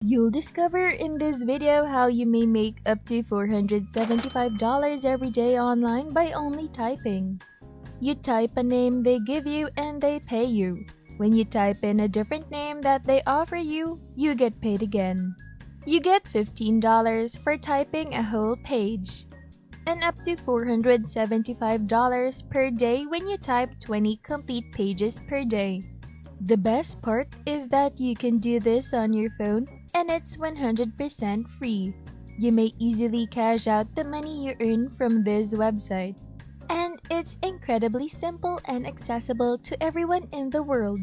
You'll discover in this video how you may make up to $475 every day online by only typing. You type a name they give you and they pay you. When you type in a different name that they offer you, you get paid again. You get $15 for typing a whole page, and up to $475 per day when you type 20 complete pages per day. The best part is that you can do this on your phone and it's 100% free. You may easily cash out the money you earn from this website. And it's incredibly simple and accessible to everyone in the world.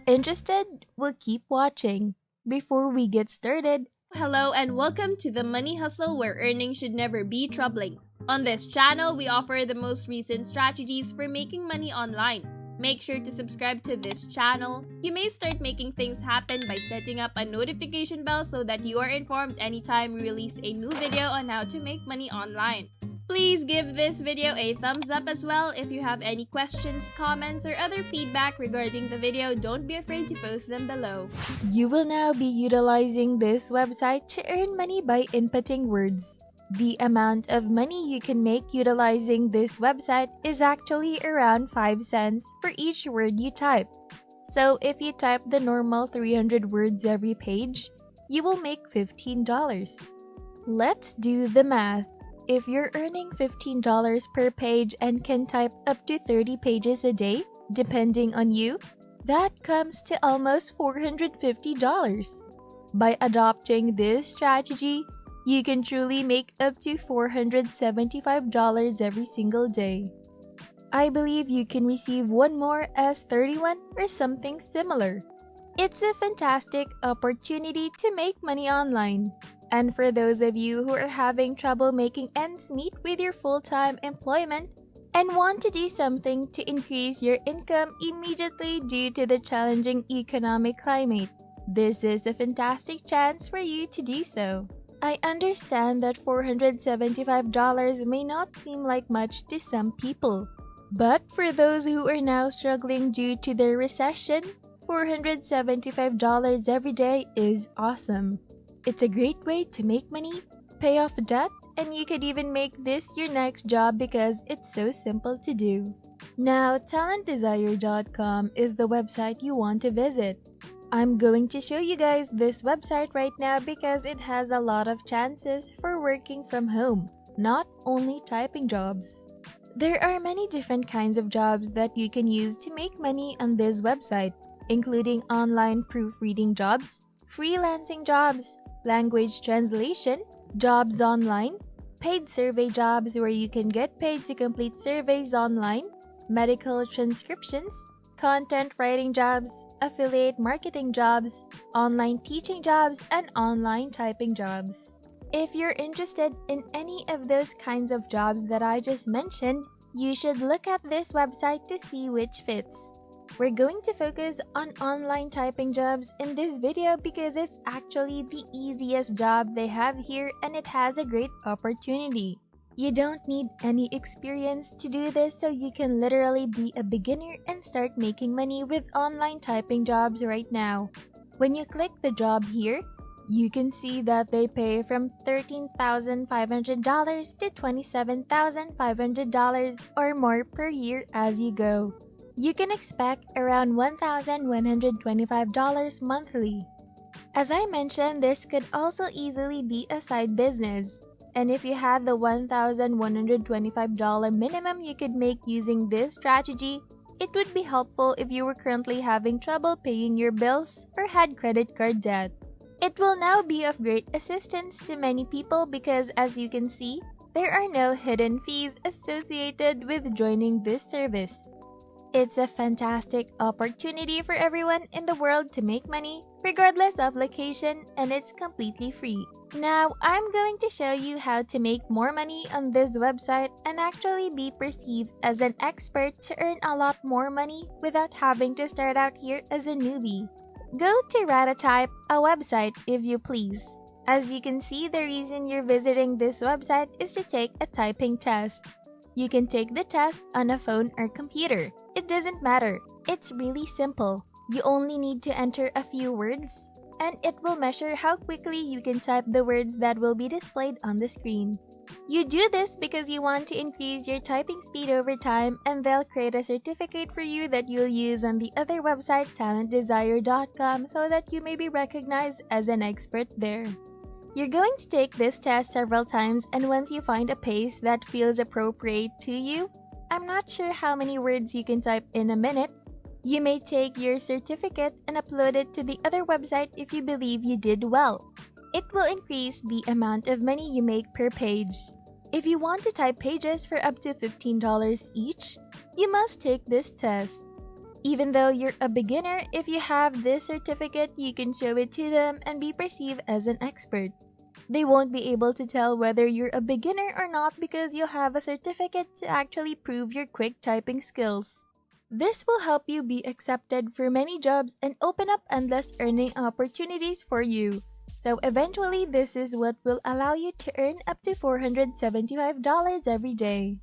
Interested? We'll keep watching. Before we get started, Hello and welcome to the Money Hustle, where earning should never be troubling. On this channel, we offer the most recent strategies for making money online. Make sure to subscribe to this channel. You may start making things happen by setting up a notification bell so that you are informed anytime we release a new video on how to make money online. Please give this video a thumbs up as well. If you have any questions, comments, or other feedback regarding the video, don't be afraid to post them below. you will now be utilizing this website to earn money by inputting words. The amount of money you can make utilizing this website is actually around 5 cents for each word you type. So if you type the normal 300 words every page, you will make $15. Let's do the math. If you're earning $15 per page and can type up to 30 pages a day, depending on you, that comes to almost $450. By adopting this strategy, you can truly make up to $475 every single day. I believe you can receive one more as 31 or something similar. It's a fantastic opportunity to make money online. And for those of you who are having trouble making ends meet with your full-time employment and want to do something to increase your income immediately due to the challenging economic climate, this is a fantastic chance for you to do so. I understand that $475 may not seem like much to some people. But for those who are now struggling due to the recession, $475 every day is awesome. It's a great way to make money, pay off debt, and you could even make this your next job because it's so simple to do. Now, talentdesire.com is the website you want to visit. I'm going to show you guys this website right now because it has a lot of chances for working from home, not only typing jobs. There are many different kinds of jobs that you can use to make money on this website, including online proofreading jobs, freelancing jobs, language translation, jobs online, paid survey jobs where you can get paid to complete surveys online, medical transcriptions, content writing jobs, affiliate marketing jobs, online teaching jobs, and online typing jobs. If you're interested in any of those kinds of jobs that I just mentioned, you should look at this website to see which fits. We're going to focus on online typing jobs in this video because it's actually the easiest job they have here and it has a great opportunity. You don't need any experience to do this, so you can literally be a beginner and start making money with online typing jobs right now. When you click the job here, you can see that they pay from $13,500 to $27,500 or more per year as you go. You can expect around $1,125 monthly. As I mentioned, this could also easily be a side business. And if you had the $1,125 minimum you could make using this strategy, it would be helpful if you were currently having trouble paying your bills or had credit card debt. It will now be of great assistance to many people because, as you can see, there are no hidden fees associated with joining this service. It's a fantastic opportunity for everyone in the world to make money, regardless of location, and it's completely free. Now, I'm going to show you how to make more money on this website and actually be perceived as an expert to earn a lot more money without having to start out here as a newbie. Go to Ratatype, a website, if you please. As you can see, the reason you're visiting this website is to take a typing test. You can take the test on a phone or computer. It doesn't matter. It's really simple. You only need to enter a few words, and it will measure how quickly you can type the words that will be displayed on the screen. You do this because you want to increase your typing speed over time, and they'll create a certificate for you that you'll use on the other website, talentdesire.com, so that you may be recognized as an expert there. You're going to take this test several times, and once you find a pace that feels appropriate to you, I'm not sure how many words you can type in a minute, you may take your certificate and upload it to the other website if you believe you did well. It will increase the amount of money you make per page. If you want to type pages for up to $15 each, you must take this test. Even though you're a beginner, if you have this certificate, you can show it to them and be perceived as an expert. They won't be able to tell whether you're a beginner or not because you'll have a certificate to actually prove your quick typing skills. This will help you be accepted for many jobs and open up endless earning opportunities for you. So eventually, this is what will allow you to earn up to $475 every day.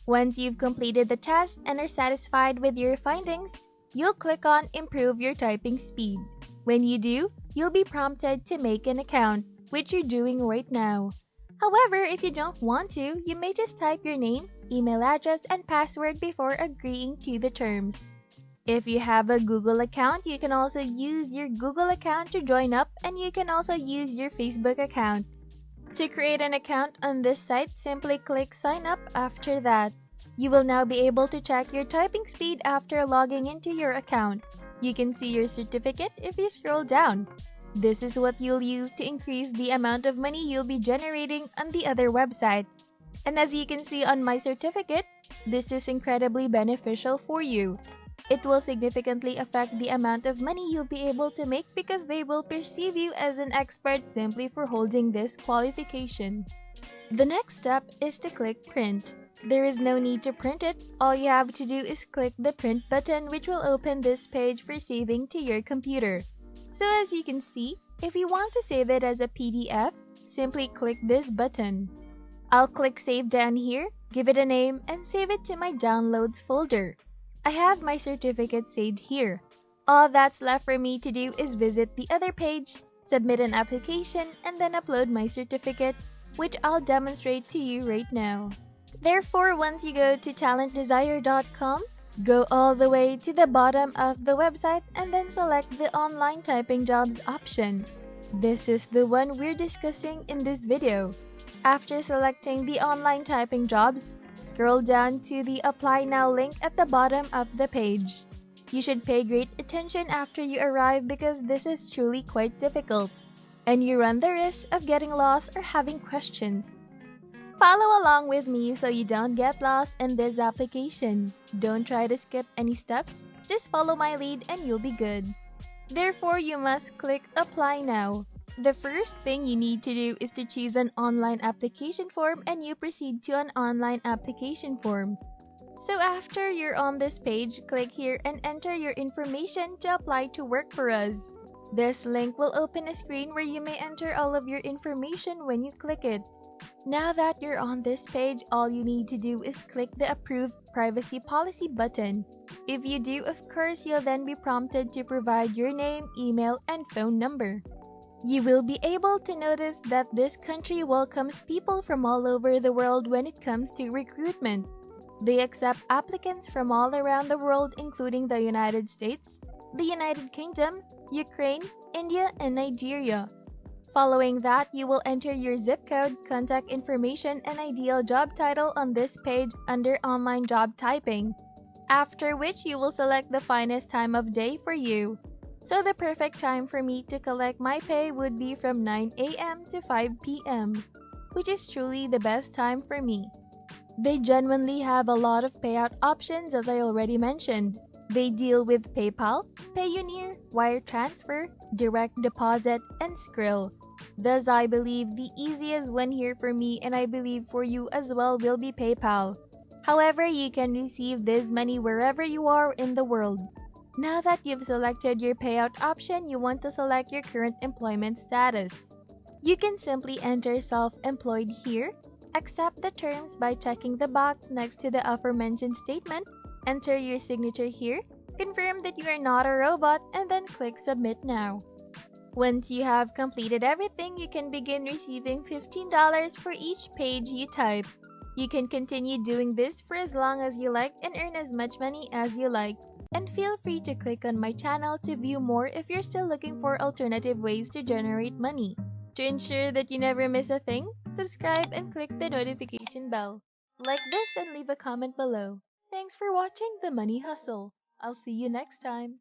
Once you've completed the test and are satisfied with your findings, you'll click on Improve Your Typing Speed. When you do, you'll be prompted to make an account, which you're doing right now. However, if you don't want to, you may just type your name, email address, and password before agreeing to the terms. If you have a Google account, you can also use your Google account to join up, and you can also use your Facebook account. To create an account on this site, simply click Sign Up after that. You will now be able to check your typing speed after logging into your account. You can see your certificate if you scroll down. This is what you'll use to increase the amount of money you'll be generating on the other website. And as you can see on my certificate, this is incredibly beneficial for you. It will significantly affect the amount of money you'll be able to make because they will perceive you as an expert simply for holding this qualification. The next step is to click Print. There is no need to print it. All you have to do is click the Print button, which will open this page for saving to your computer. So as you can see, if you want to save it as a PDF, simply click this button. I'll click Save down here, give it a name, and save it to my Downloads folder. I have my certificate saved here. All that's left for me to do is visit the other page, submit an application, and then upload my certificate, which I'll demonstrate to you right now. Therefore, once you go to talentdesire.com, go all the way to the bottom of the website and then select the Online Typing Jobs option. This is the one we're discussing in this video. After selecting the Online Typing Jobs, scroll down to the Apply Now link at the bottom of the page. You should pay great attention after you arrive because this is truly quite difficult, and you run the risk of getting lost or having questions. Follow along with me so you don't get lost in this application. Don't try to skip any steps, just follow my lead and you'll be good. Therefore, you must click Apply Now. The first thing you need to do is to choose an online application form and you proceed to an online application form. So after you're on this page, click here and enter your information to apply to work for us. This link will open a screen where you may enter all of your information when you click it. Now that you're on this page, all you need to do is click the Approve Privacy Policy button. If you do, of course, you'll then be prompted to provide your name, email, and phone number. You will be able to notice that this country welcomes people from all over the world when it comes to recruitment. They accept applicants from all around the world, including the United States, the United Kingdom, Ukraine, India, and Nigeria. Following that, you will enter your zip code, contact information, and ideal job title on this page under Online Job Typing, after which you will select the finest time of day for you. So the perfect time for me to collect my pay would be from 9 a.m. to 5 p.m., which is truly the best time for me. They genuinely have a lot of payout options as I already mentioned. They deal with PayPal, Payoneer, wire transfer, direct deposit, and Skrill. Thus, I believe the easiest one here for me and I believe for you as well will be PayPal. However, you can receive this money wherever you are in the world. Now that you've selected your payout option, you want to select your current employment status. You can simply enter self-employed here, accept the terms by checking the box next to the aforementioned statement, enter your signature here, confirm that you are not a robot, and then click Submit Now. Once you have completed everything, you can begin receiving $15 for each page you type. You can continue doing this for as long as you like and earn as much money as you like. And feel free to click on my channel to view more if you're still looking for alternative ways to generate money. To ensure that you never miss a thing, subscribe and click the notification bell. Like this and leave a comment below. Thanks for watching The Money Hustle. I'll see you next time.